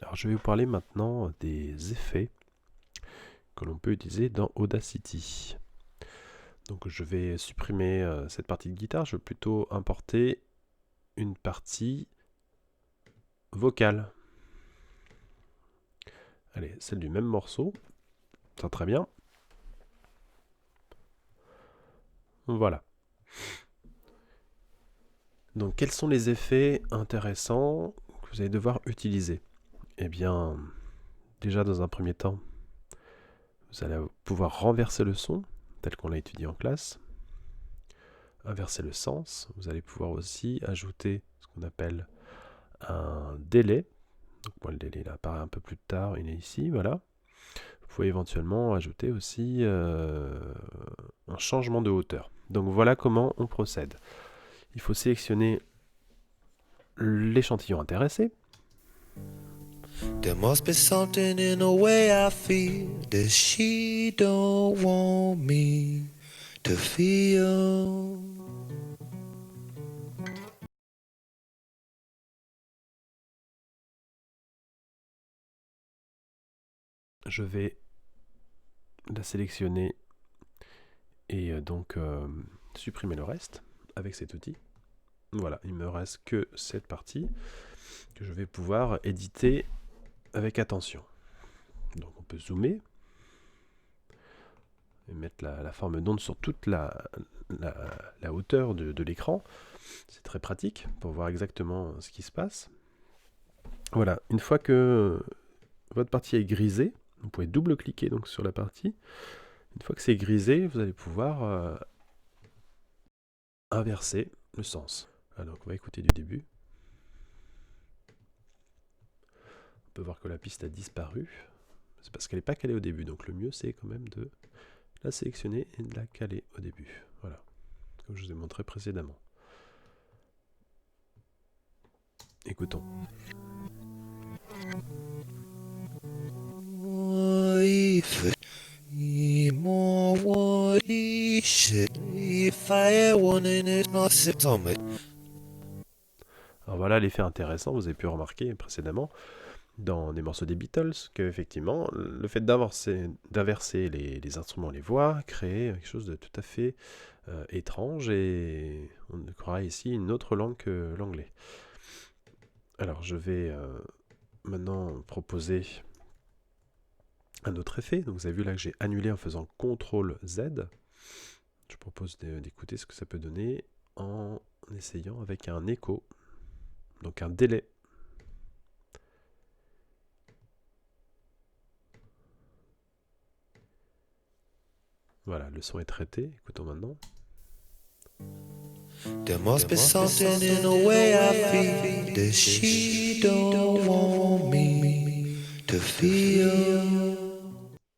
Alors je vais vous parler maintenant des effets que l'on peut utiliser dans Audacity. Donc je vais supprimer cette partie de guitare, je vais plutôt importer une partie vocale. Allez, celle du même morceau, ça très bien. Voilà. Donc quels sont les effets intéressants que vous allez devoir utiliser? Eh bien, déjà dans un premier temps, vous allez pouvoir renverser le son, tel qu'on l'a étudié en classe. Inverser le sens. Vous allez pouvoir aussi ajouter ce qu'on appelle un délai. Donc moi le délai il apparaît un peu plus tard, il est ici, voilà. Vous pouvez éventuellement ajouter aussi un changement de hauteur. Donc voilà comment on procède. Il faut sélectionner l'échantillon intéressé. There must be something in the way I feel that she don't want me to feel. Je vais la sélectionner et donc supprimer le reste avec cet outil. Voilà, il me reste que cette partie que je vais pouvoir éditer avec attention. Donc on peut zoomer et mettre la forme d'onde sur toute la hauteur de l'écran. C'est très pratique pour voir exactement ce qui se passe. Voilà, une fois que votre partie est grisée, vous pouvez double-cliquer donc sur la partie. Une fois que c'est grisé, vous allez pouvoir inverser le sens. Alors on va écouter du début. On peut voir que la piste a disparu. C'est parce qu'elle n'est pas calée au début, donc le mieux c'est quand même de la sélectionner et de la caler au début. Voilà, comme je vous ai montré précédemment. Écoutons. Alors voilà l'effet intéressant, vous avez pu remarquer précédemment dans des morceaux des Beatles que effectivement le fait d'inverser les instruments, les voix, crée quelque chose de tout à fait étrange et on croirait ici une autre langue que l'anglais. Alors je vais maintenant proposer un autre effet. Donc vous avez vu là que j'ai annulé en faisant CTRL Z. Je propose d'écouter ce que ça peut donner en essayant avec un écho, donc un délai. Voilà, le son est traité. Écoutons maintenant. There must be something in the way I feel that she don't want me to feel.